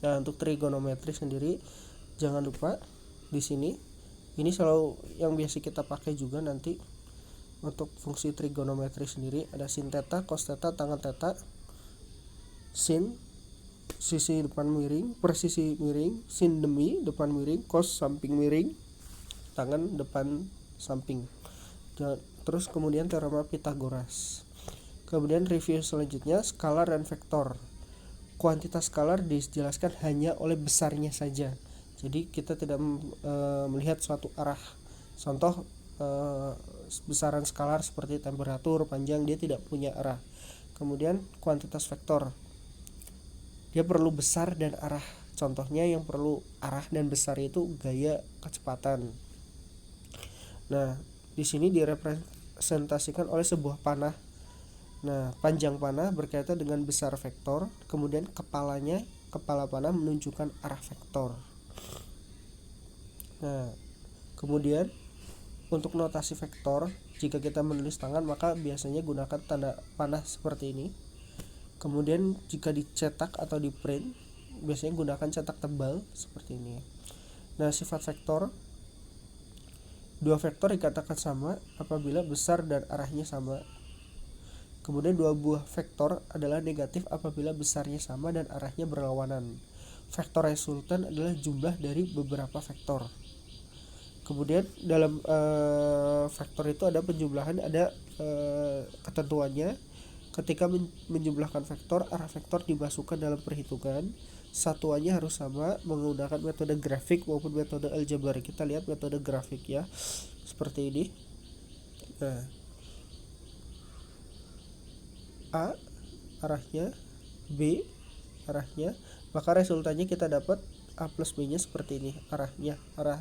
Nah, untuk trigonometri sendiri jangan lupa di sini ini selalu yang biasa kita pakai juga nanti untuk fungsi trigonometri sendiri ada sin theta, cos theta, tangen theta, sin sisi depan miring per sisi miring, sin demi depan miring, cos samping miring, tangen depan samping. Terus kemudian teorema Pythagoras. Kemudian review selanjutnya skalar dan vektor. Kuantitas skalar dijelaskan hanya oleh besarnya saja. Jadi kita tidak melihat suatu arah. Contoh besaran skalar seperti temperatur, panjang, dia tidak punya arah. Kemudian kuantitas vektor, dia perlu besar dan arah. Contohnya yang perlu arah dan besar itu gaya kecepatan. Nah, di sini direpresentasikan oleh sebuah panah. Nah, panjang panah berkaitan dengan besar vektor, kemudian kepala panah menunjukkan arah vektor. Nah, kemudian untuk notasi vektor, jika kita menulis tangan maka biasanya gunakan tanda panah seperti ini. Kemudian jika dicetak atau di print, biasanya gunakan cetak tebal seperti ini. Nah, sifat vektor, dua vektor dikatakan sama apabila besar dan arahnya sama. Kemudian dua buah vektor adalah negatif apabila besarnya sama dan arahnya berlawanan. Vektor resultan adalah jumlah dari beberapa vektor. Kemudian dalam vektor itu ada penjumlahan, ada ketentuannya. Ketika menjumlahkan vektor, arah vektor dimasukkan dalam perhitungan. Satuannya harus sama menggunakan metode grafik maupun metode aljabar. Kita lihat metode grafik ya, seperti ini. Nah, A arahnya, B arahnya, maka resultannya kita dapat A plus B nya seperti ini, arahnya, arah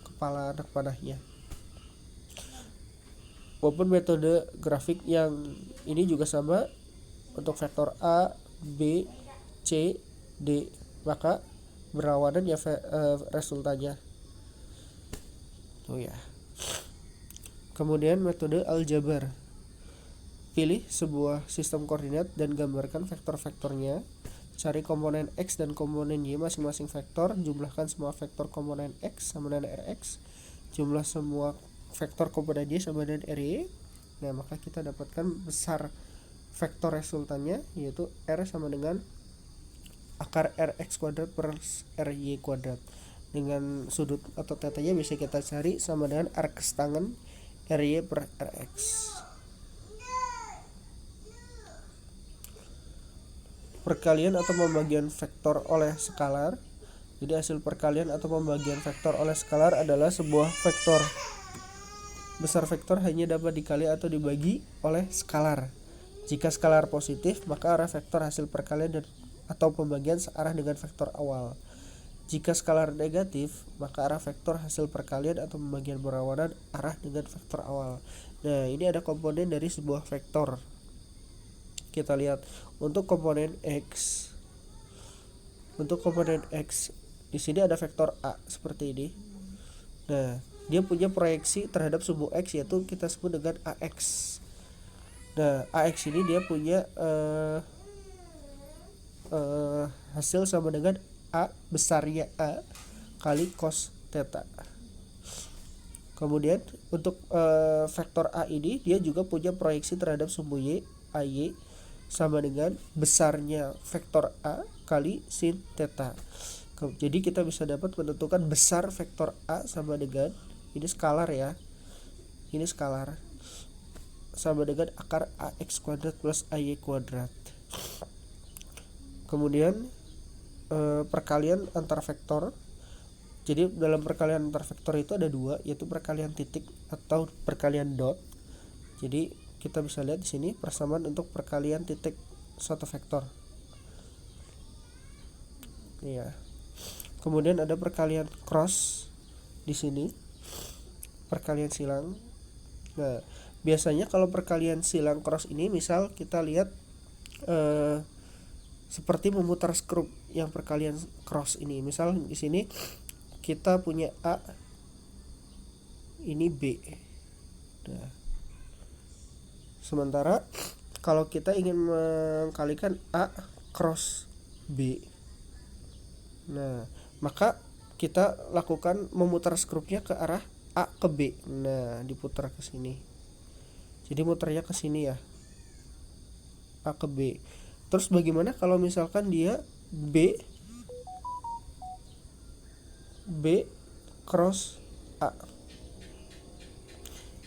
kepala anak panahnya. Walaupun metode grafik yang ini juga sama untuk vektor A, B, C, D, maka berlawanan ya resultannya. Ya. Kemudian metode aljabar. Pilih sebuah sistem koordinat dan gambarkan vektor-vektornya. Cari komponen X dan komponen Y masing-masing vektor. Jumlahkan semua vektor komponen X sama dengan Rx. Jumlah semua vektor komponen Y sama dengan Ry. Nah, maka kita dapatkan besar vektor resultannya, yaitu R sama dengan akar Rx kuadrat per Ry kuadrat. Dengan sudut atau tetanya bisa kita cari sama dengan arcs tangen Ry per Rx. Perkalian atau pembagian vektor oleh skalar. Jadi hasil perkalian atau pembagian vektor oleh skalar adalah sebuah vektor. Besar vektor hanya dapat dikali atau dibagi oleh skalar. Jika skalar positif, maka arah vektor hasil perkalian dan atau pembagian searah dengan vektor awal. Jika skalar negatif, maka arah vektor hasil perkalian atau pembagian berlawanan arah dengan vektor awal. Nah, ini ada komponen dari sebuah vektor. Kita lihat untuk komponen X. Untuk komponen X di sini ada vektor A seperti ini. Nah, dia punya proyeksi terhadap sumbu X, yaitu kita sebut dengan AX. Nah, AX ini dia punya hasil sama dengan A besarnya A kali cos theta. Kemudian untuk vektor A ini dia juga punya proyeksi terhadap sumbu Y, AY, sama dengan besarnya vektor A kali sin theta. Jadi kita bisa dapat menentukan besar vektor A sama dengan, ini skalar ya, ini skalar, sama dengan akar AX kuadrat plus AY kuadrat. Kemudian perkalian antar vektor. Jadi dalam perkalian antar vektor itu ada dua, yaitu perkalian titik atau perkalian dot. Jadi kita bisa lihat di sini persamaan untuk perkalian titik suatu vektor. Iya. Kemudian ada perkalian cross di sini, perkalian silang. Nah, biasanya kalau perkalian silang cross ini, misal kita lihat seperti memutar skrup yang perkalian cross ini. Misal di sini kita punya A, ini B. Nah, sementara kalau kita ingin mengkalikan A cross B. Nah, maka kita lakukan memutar skrupnya ke arah A ke B. Nah, diputar ke sini. Jadi muternya ke sini ya. A ke B. Terus bagaimana kalau misalkan dia B cross A.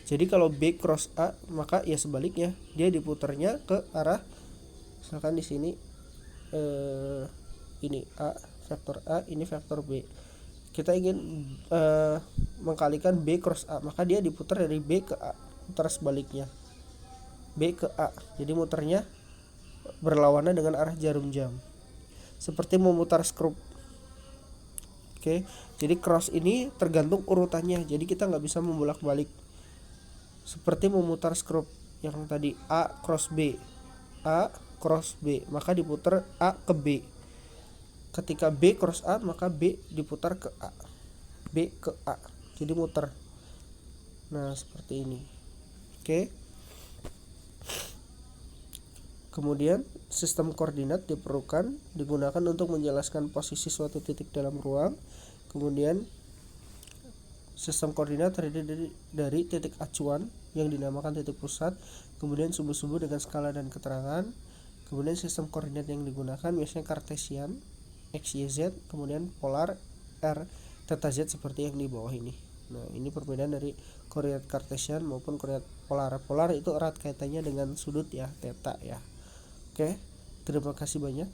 Jadi kalau B cross A, maka ya sebaliknya, dia diputarnya ke arah, misalkan di sini ini A, vektor A, ini vektor B. Kita ingin mengkalikan B cross A, maka dia diputar dari B ke A, putar sebaliknya, B ke A. Jadi muternya berlawanan dengan arah jarum jam, seperti memutar skrup. Oke, jadi cross ini tergantung urutannya, jadi kita nggak bisa membolak-balik. Seperti memutar skrup yang tadi, A cross B, A cross B, maka diputar A ke B. Ketika B cross A, maka B diputar ke A, B ke A, jadi muter. Nah, seperti ini. Oke. Kemudian sistem koordinat digunakan untuk menjelaskan posisi suatu titik dalam ruang. Kemudian sistem koordinat terdiri dari titik acuan yang dinamakan titik pusat, kemudian sumbu-sumbu dengan skala dan keterangan. Kemudian sistem koordinat yang digunakan biasanya kartesian, x, y, z, kemudian polar, r, theta, z seperti yang di bawah ini. Nah, ini perbedaan dari koordinat kartesian maupun koordinat polar. Polar itu erat kaitannya dengan sudut ya, theta ya. Oke, terima kasih banyak.